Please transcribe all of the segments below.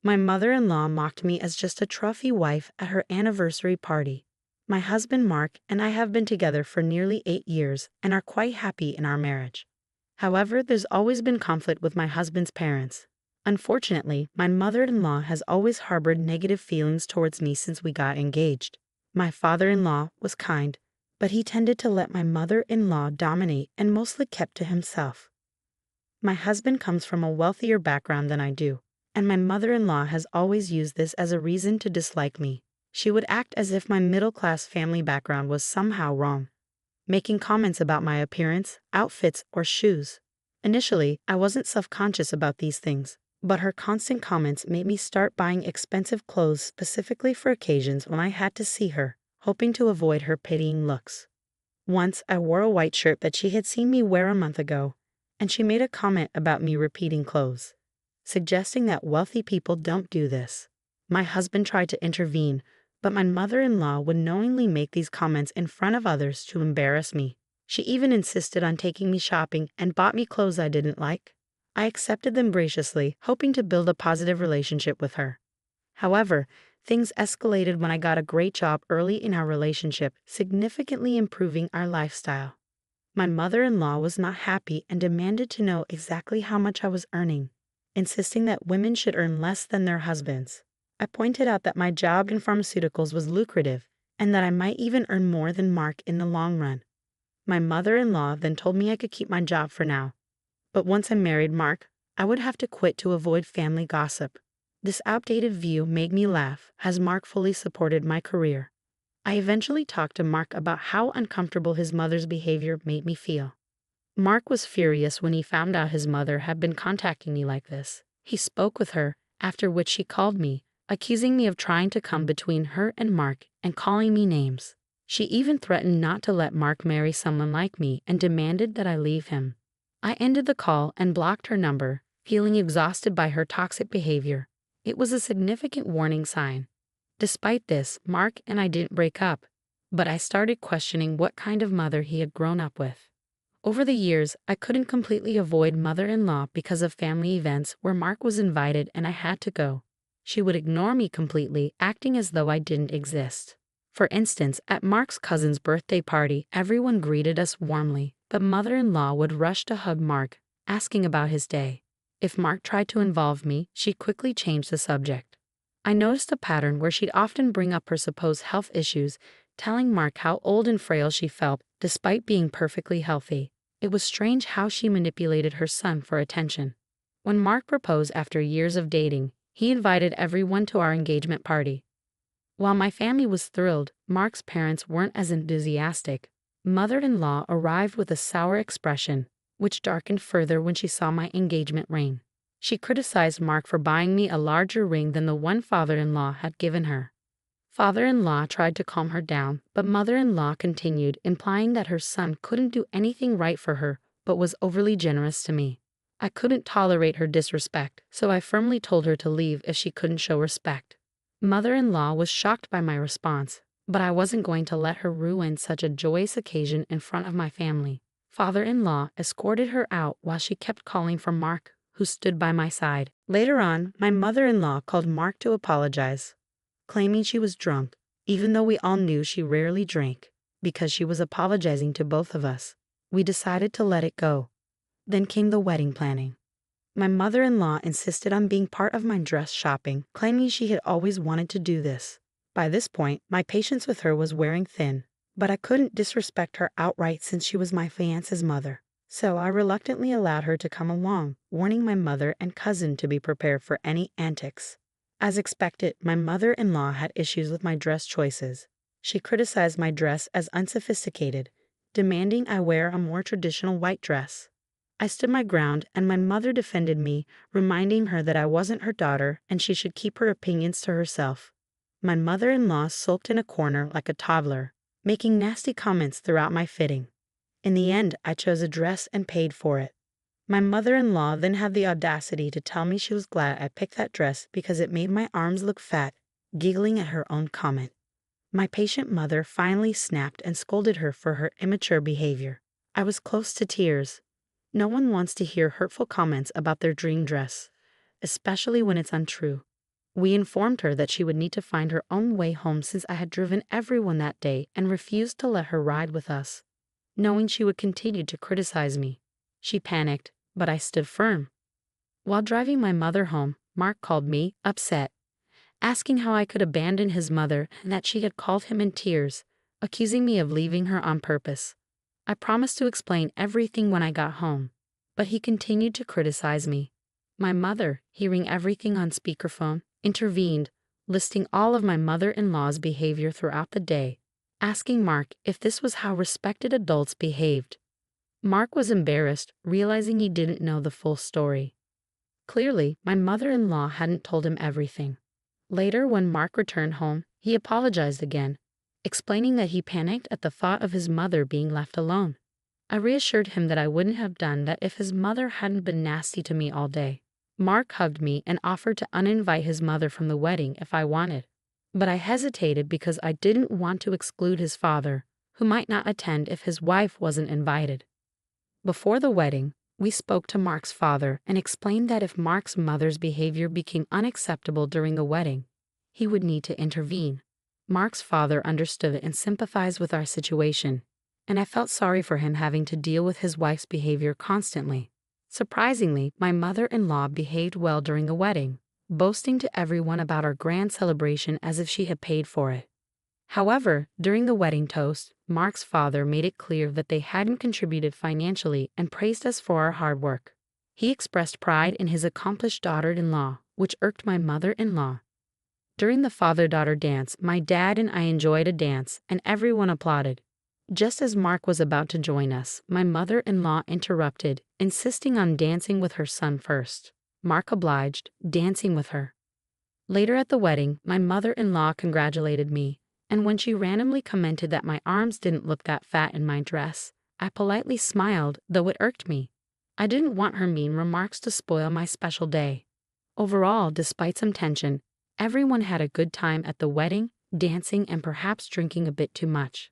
My mother-in-law mocked me as just a trophy wife at her anniversary party. My husband Mark and I have been together for nearly 8 years and are quite happy in our marriage. However, there's always been conflict with my husband's parents. Unfortunately, my mother-in-law has always harbored negative feelings towards me since we got engaged. My father-in-law was kind, but he tended to let my mother-in-law dominate and mostly kept to himself. My husband comes from a wealthier background than I do, and my mother-in-law has always used this as a reason to dislike me. She would act as if my middle-class family background was somehow wrong, making comments about my appearance, outfits, or shoes. Initially, I wasn't self-conscious about these things, but her constant comments made me start buying expensive clothes specifically for occasions when I had to see her, hoping to avoid her pitying looks. Once, I wore a white shirt that she had seen me wear a month ago, and she made a comment about me repeating clothes, suggesting that wealthy people don't do this. My husband tried to intervene, but my mother-in-law would knowingly make these comments in front of others to embarrass me. She even insisted on taking me shopping and bought me clothes I didn't like. I accepted them graciously, hoping to build a positive relationship with her. However, things escalated when I got a great job early in our relationship, significantly improving our lifestyle. My mother-in-law was not happy and demanded to know exactly how much I was earning, insisting that women should earn less than their husbands. I pointed out that my job in pharmaceuticals was lucrative and that I might even earn more than Mark in the long run. My mother-in-law then told me I could keep my job for now, but once I married Mark, I would have to quit to avoid family gossip. This outdated view made me laugh, as Mark fully supported my career. I eventually talked to Mark about how uncomfortable his mother's behavior made me feel. Mark was furious when he found out his mother had been contacting me like this. He spoke with her, after which she called me, accusing me of trying to come between her and Mark and calling me names. She even threatened not to let Mark marry someone like me and demanded that I leave him. I ended the call and blocked her number, feeling exhausted by her toxic behavior. It was a significant warning sign. Despite this, Mark and I didn't break up, but I started questioning what kind of mother he had grown up with. Over the years, I couldn't completely avoid mother-in-law because of family events where Mark was invited and I had to go. She would ignore me completely, acting as though I didn't exist. For instance, at Mark's cousin's birthday party, everyone greeted us warmly, but mother-in-law would rush to hug Mark, asking about his day. If Mark tried to involve me, she'd quickly change the subject. I noticed a pattern where she'd often bring up her supposed health issues, telling Mark how old and frail she felt, despite being perfectly healthy. It was strange how she manipulated her son for attention. When Mark proposed after years of dating, he invited everyone to our engagement party. While my family was thrilled, Mark's parents weren't as enthusiastic. Mother-in-law arrived with a sour expression, which darkened further when she saw my engagement ring. She criticized Mark for buying me a larger ring than the one father-in-law had given her. Father-in-law tried to calm her down, but mother-in-law continued, implying that her son couldn't do anything right for her, but was overly generous to me. I couldn't tolerate her disrespect, so I firmly told her to leave if she couldn't show respect. Mother-in-law was shocked by my response, but I wasn't going to let her ruin such a joyous occasion in front of my family. Father-in-law escorted her out while she kept calling for Mark, who stood by my side. Later on, my mother-in-law called Mark to apologize, claiming she was drunk, even though we all knew she rarely drank, because she was apologizing to both of us. We decided to let it go. Then came the wedding planning. My mother-in-law insisted on being part of my dress shopping, claiming she had always wanted to do this. By this point, my patience with her was wearing thin, but I couldn't disrespect her outright since she was my fiance's mother. So I reluctantly allowed her to come along, warning my mother and cousin to be prepared for any antics. As expected, my mother-in-law had issues with my dress choices. She criticized my dress as unsophisticated, demanding I wear a more traditional white dress. I stood my ground, and my mother defended me, reminding her that I wasn't her daughter and she should keep her opinions to herself. My mother-in-law sulked in a corner like a toddler, making nasty comments throughout my fitting. In the end, I chose a dress and paid for it. My mother-in-law then had the audacity to tell me she was glad I picked that dress because it made my arms look fat, giggling at her own comment. My patient mother finally snapped and scolded her for her immature behavior. I was close to tears. No one wants to hear hurtful comments about their dream dress, especially when it's untrue. We informed her that she would need to find her own way home since I had driven everyone that day and refused to let her ride with us, knowing she would continue to criticize me. She panicked, but I stood firm. While driving my mother home, Mark called me, upset, asking how I could abandon his mother and that she had called him in tears, accusing me of leaving her on purpose. I promised to explain everything when I got home, but he continued to criticize me. My mother, hearing everything on speakerphone, intervened, listing all of my mother-in-law's behavior throughout the day, asking Mark if this was how respected adults behaved. Mark was embarrassed, realizing he didn't know the full story. Clearly, my mother-in-law hadn't told him everything. Later, when Mark returned home, he apologized again, explaining that he panicked at the thought of his mother being left alone. I reassured him that I wouldn't have done that if his mother hadn't been nasty to me all day. Mark hugged me and offered to uninvite his mother from the wedding if I wanted. But I hesitated because I didn't want to exclude his father, who might not attend if his wife wasn't invited. Before the wedding, we spoke to Mark's father and explained that if Mark's mother's behavior became unacceptable during the wedding, he would need to intervene. Mark's father understood and sympathized with our situation, and I felt sorry for him having to deal with his wife's behavior constantly. Surprisingly, my mother-in-law behaved well during the wedding, boasting to everyone about our grand celebration as if she had paid for it. However, during the wedding toast, Mark's father made it clear that they hadn't contributed financially and praised us for our hard work. He expressed pride in his accomplished daughter-in-law, which irked my mother-in-law. During the father-daughter dance, my dad and I enjoyed a dance, and everyone applauded. Just as Mark was about to join us, my mother-in-law interrupted, insisting on dancing with her son first. Mark obliged, dancing with her. Later at the wedding, my mother-in-law congratulated me, and when she randomly commented that my arms didn't look that fat in my dress, I politely smiled, though it irked me. I didn't want her mean remarks to spoil my special day. Overall, despite some tension, everyone had a good time at the wedding, dancing, and perhaps drinking a bit too much.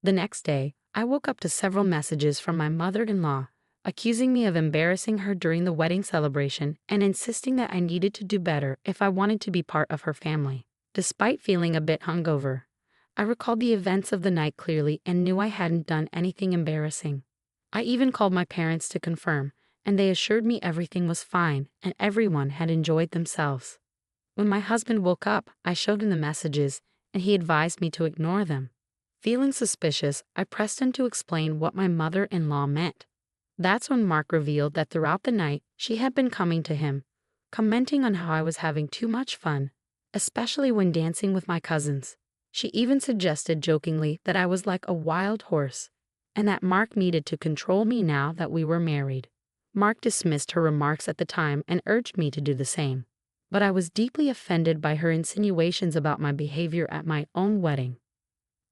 The next day, I woke up to several messages from my mother-in-law, accusing me of embarrassing her during the wedding celebration and insisting that I needed to do better if I wanted to be part of her family. Despite feeling a bit hungover, I recalled the events of the night clearly and knew I hadn't done anything embarrassing. I even called my parents to confirm, and they assured me everything was fine and everyone had enjoyed themselves. When my husband woke up, I showed him the messages, and he advised me to ignore them. Feeling suspicious, I pressed him to explain what my mother-in-law meant. That's when Mark revealed that throughout the night, she had been coming to him, commenting on how I was having too much fun, especially when dancing with my cousins. She even suggested jokingly that I was like a wild horse, and that Mark needed to control me now that we were married. Mark dismissed her remarks at the time and urged me to do the same. But I was deeply offended by her insinuations about my behavior at my own wedding.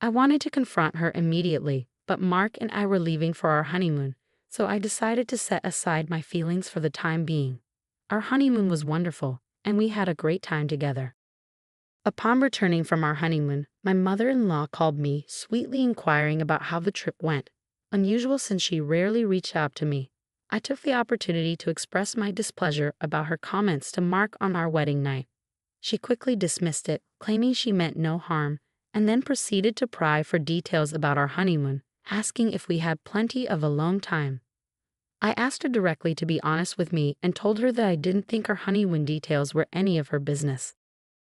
I wanted to confront her immediately, but Mark and I were leaving for our honeymoon, so I decided to set aside my feelings for the time being. Our honeymoon was wonderful, and we had a great time together. Upon returning from our honeymoon, my mother-in-law called me, sweetly inquiring about how the trip went, unusual since she rarely reached out to me. I took the opportunity to express my displeasure about her comments to Mark on our wedding night. She quickly dismissed it, claiming she meant no harm, and then proceeded to pry for details about our honeymoon, asking if we had plenty of alone time. I asked her directly to be honest with me and told her that I didn't think our honeymoon details were any of her business.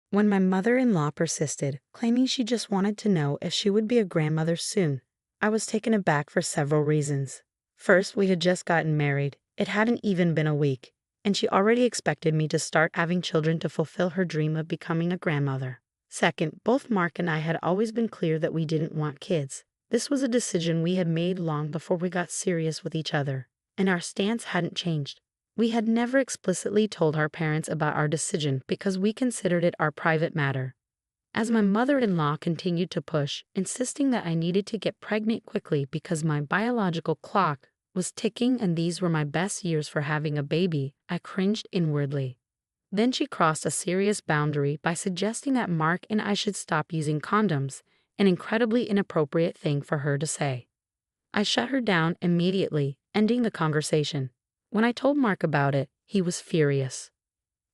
When my mother-in-law persisted, claiming she just wanted to know if she would be a grandmother soon, I was taken aback for several reasons. First, we had just gotten married. It hadn't even been a week, and she already expected me to start having children to fulfill her dream of becoming a grandmother. Second, both Mark and I had always been clear that we didn't want kids. This was a decision we had made long before we got serious with each other, and our stance hadn't changed. We had never explicitly told our parents about our decision because we considered it our private matter. As my mother-in-law continued to push, insisting that I needed to get pregnant quickly because my biological clock was ticking and these were my best years for having a baby, I cringed inwardly. Then she crossed a serious boundary by suggesting that Mark and I should stop using condoms, an incredibly inappropriate thing for her to say. I shut her down immediately, ending the conversation. When I told Mark about it, he was furious.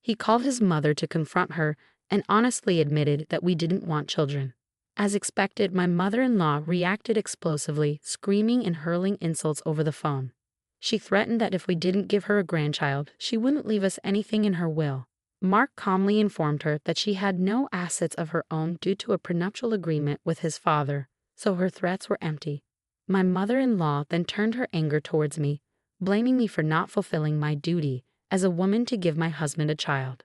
He called his mother to confront her and honestly admitted that we didn't want children. As expected, my mother-in-law reacted explosively, screaming and hurling insults over the phone. She threatened that if we didn't give her a grandchild, she wouldn't leave us anything in her will. Mark calmly informed her that she had no assets of her own due to a prenuptial agreement with his father, so her threats were empty. My mother-in-law then turned her anger towards me, blaming me for not fulfilling my duty as a woman to give my husband a child.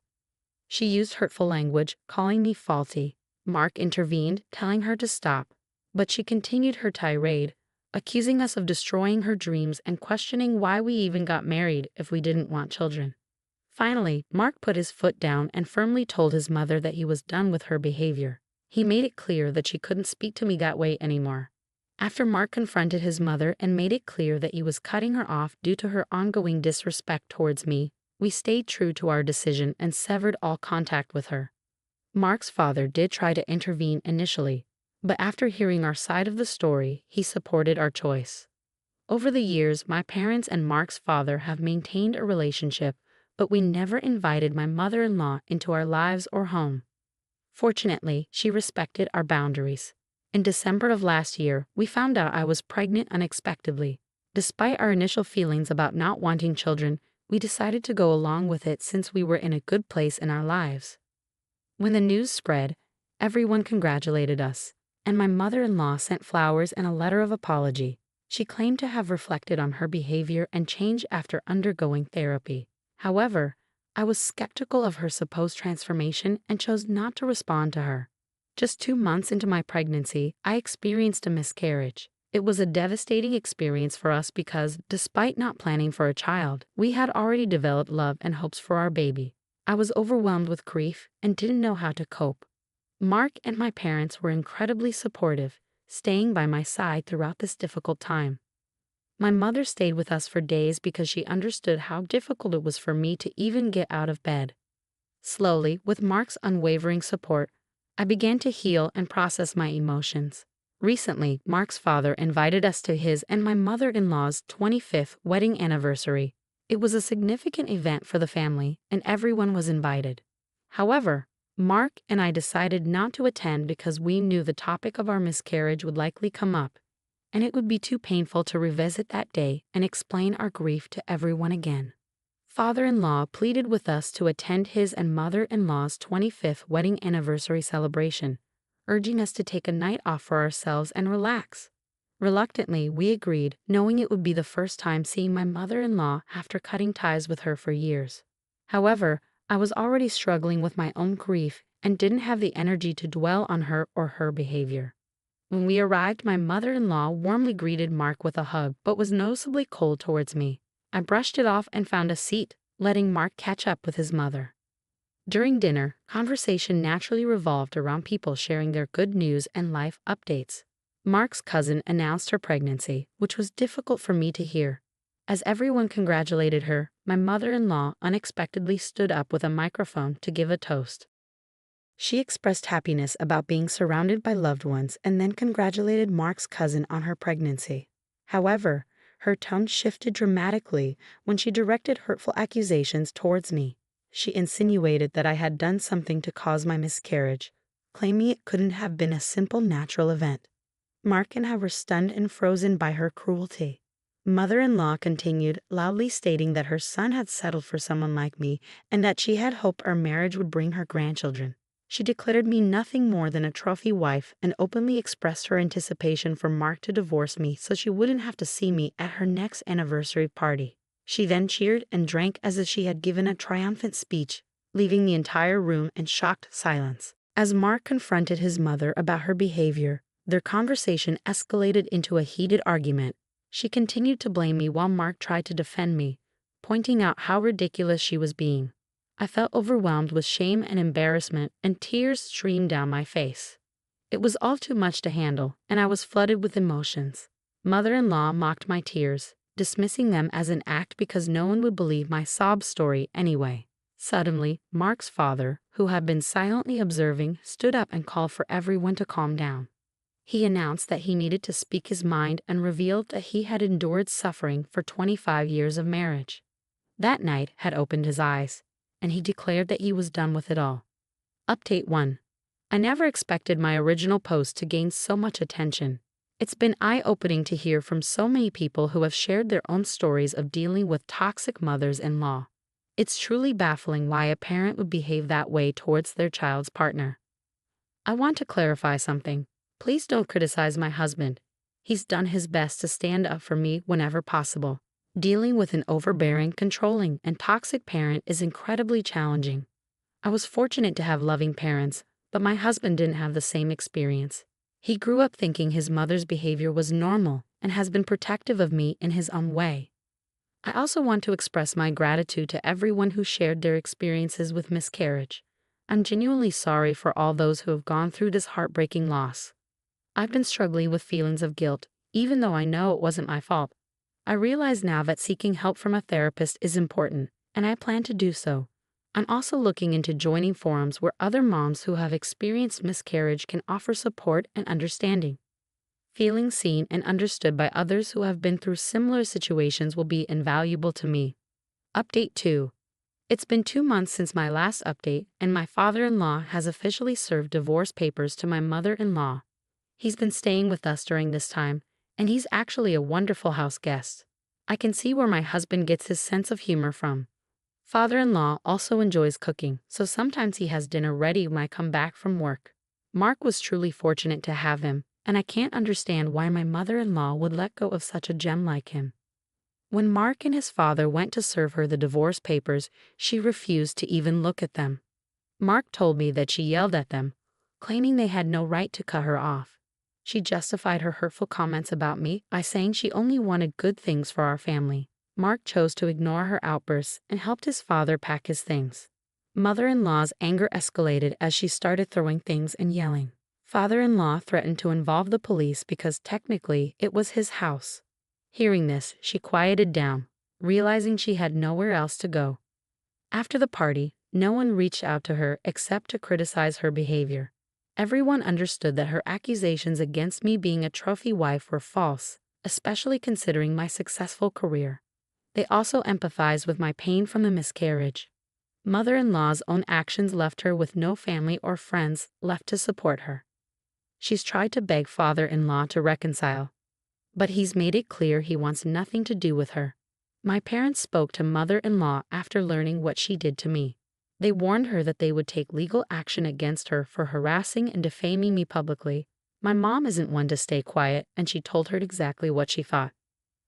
She used hurtful language, calling me faulty. Mark intervened, telling her to stop, but she continued her tirade, accusing us of destroying her dreams and questioning why we even got married if we didn't want children. Finally, Mark put his foot down and firmly told his mother that he was done with her behavior. He made it clear that she couldn't speak to me that way anymore. After Mark confronted his mother and made it clear that he was cutting her off due to her ongoing disrespect towards me, we stayed true to our decision and severed all contact with her. Mark's father did try to intervene initially, but after hearing our side of the story, he supported our choice. Over the years, my parents and Mark's father have maintained a relationship, but we never invited my mother-in-law into our lives or home. Fortunately, she respected our boundaries. In December of last year, we found out I was pregnant unexpectedly. Despite our initial feelings about not wanting children, we decided to go along with it since we were in a good place in our lives. When the news spread, everyone congratulated us, and my mother-in-law sent flowers and a letter of apology. She claimed to have reflected on her behavior and changed after undergoing therapy. However, I was skeptical of her supposed transformation and chose not to respond to her. Just 2 months into my pregnancy, I experienced a miscarriage. It was a devastating experience for us because, despite not planning for a child, we had already developed love and hopes for our baby. I was overwhelmed with grief and didn't know how to cope. Mark and my parents were incredibly supportive, staying by my side throughout this difficult time. My mother stayed with us for days because she understood how difficult it was for me to even get out of bed. Slowly, with Mark's unwavering support, I began to heal and process my emotions. Recently, Mark's father invited us to his and my mother-in-law's 25th wedding anniversary. It was a significant event for the family, and everyone was invited. However, Mark and I decided not to attend because we knew the topic of our miscarriage would likely come up, and it would be too painful to revisit that day and explain our grief to everyone again. Father-in-law pleaded with us to attend his and mother-in-law's 25th wedding anniversary celebration, urging us to take a night off for ourselves and relax. Reluctantly, we agreed, knowing it would be the first time seeing my mother-in-law after cutting ties with her for years. However, I was already struggling with my own grief and didn't have the energy to dwell on her or her behavior. When we arrived, my mother-in-law warmly greeted Mark with a hug, but was noticeably cold towards me. I brushed it off and found a seat, letting Mark catch up with his mother. During dinner, conversation naturally revolved around people sharing their good news and life updates. Mark's cousin announced her pregnancy, which was difficult for me to hear. As everyone congratulated her, my mother-in-law unexpectedly stood up with a microphone to give a toast. She expressed happiness about being surrounded by loved ones and then congratulated Mark's cousin on her pregnancy. However, her tone shifted dramatically when she directed hurtful accusations towards me. She insinuated that I had done something to cause my miscarriage, claiming it couldn't have been a simple natural event. Mark and I were stunned and frozen by her cruelty. Mother-in-law continued, loudly stating that her son had settled for someone like me and that she had hoped our marriage would bring her grandchildren. She declared me nothing more than a trophy wife and openly expressed her anticipation for Mark to divorce me so she wouldn't have to see me at her next anniversary party. She then cheered and drank as if she had given a triumphant speech, leaving the entire room in shocked silence. As Mark confronted his mother about her behavior, their conversation escalated into a heated argument. She continued to blame me while Mark tried to defend me, pointing out how ridiculous she was being. I felt overwhelmed with shame and embarrassment, and tears streamed down my face. It was all too much to handle, and I was flooded with emotions. Mother-in-law mocked my tears, dismissing them as an act because no one would believe my sob story anyway. Suddenly, Mark's father, who had been silently observing, stood up and called for everyone to calm down. He announced that he needed to speak his mind and revealed that he had endured suffering for 25 years of marriage. That night had opened his eyes, and he declared that he was done with it all. Update 1. I never expected my original post to gain so much attention. It's been eye-opening to hear from so many people who have shared their own stories of dealing with toxic mothers-in-law. It's truly baffling why a parent would behave that way towards their child's partner. I want to clarify something. Please don't criticize my husband. He's done his best to stand up for me whenever possible. Dealing with an overbearing, controlling, and toxic parent is incredibly challenging. I was fortunate to have loving parents, but my husband didn't have the same experience. He grew up thinking his mother's behavior was normal and has been protective of me in his own way. I also want to express my gratitude to everyone who shared their experiences with miscarriage. I'm genuinely sorry for all those who have gone through this heartbreaking loss. I've been struggling with feelings of guilt, even though I know it wasn't my fault. I realize now that seeking help from a therapist is important, and I plan to do so. I'm also looking into joining forums where other moms who have experienced miscarriage can offer support and understanding. Feeling seen and understood by others who have been through similar situations will be invaluable to me. Update 2. It's been 2 months since my last update, and my father-in-law has officially served divorce papers to my mother-in-law. He's been staying with us during this time, and he's actually a wonderful house guest. I can see where my husband gets his sense of humor from. Father-in-law also enjoys cooking, so sometimes he has dinner ready when I come back from work. Mark was truly fortunate to have him, and I can't understand why my mother-in-law would let go of such a gem like him. When Mark and his father went to serve her the divorce papers, she refused to even look at them. Mark told me that she yelled at them, claiming they had no right to cut her off. She justified her hurtful comments about me by saying she only wanted good things for our family. Mark chose to ignore her outbursts and helped his father pack his things. Mother-in-law's anger escalated as she started throwing things and yelling. Father-in-law threatened to involve the police because technically it was his house. Hearing this, she quieted down, realizing she had nowhere else to go. After the party, no one reached out to her except to criticize her behavior. Everyone understood that her accusations against me being a trophy wife were false, especially considering my successful career. They also empathized with my pain from the miscarriage. Mother-in-law's own actions left her with no family or friends left to support her. She's tried to beg father-in-law to reconcile, but he's made it clear he wants nothing to do with her. My parents spoke to mother-in-law after learning what she did to me. They warned her that they would take legal action against her for harassing and defaming me publicly. My mom isn't one to stay quiet, and she told her exactly what she thought.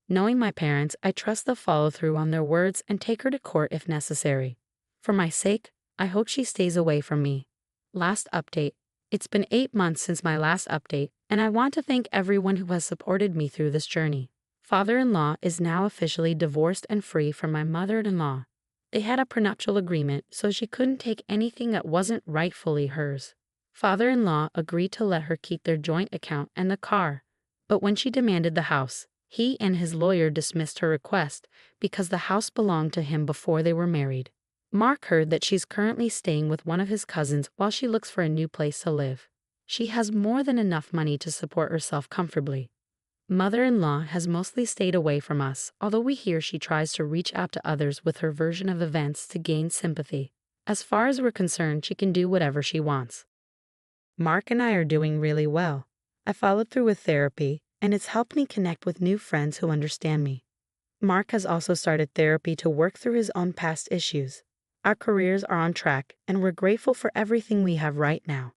Knowing my parents, I trust they'll follow through on their words and take her to court if necessary. For my sake, I hope she stays away from me. Last update. It's been 8 months since my last update, and I want to thank everyone who has supported me through this journey. Father-in-law is now officially divorced and free from my mother-in-law. They had a prenuptial agreement, so she couldn't take anything that wasn't rightfully hers. Father-in-law agreed to let her keep their joint account and the car, but when she demanded the house, he and his lawyer dismissed her request because the house belonged to him before they were married. Mark heard that she's currently staying with one of his cousins while she looks for a new place to live. She has more than enough money to support herself comfortably. Mother-in-law has mostly stayed away from us, although we hear she tries to reach out to others with her version of events to gain sympathy. As far as we're concerned, she can do whatever she wants. Mark and I are doing really well. I followed through with therapy, and it's helped me connect with new friends who understand me. Mark has also started therapy to work through his own past issues. Our careers are on track, and we're grateful for everything we have right now.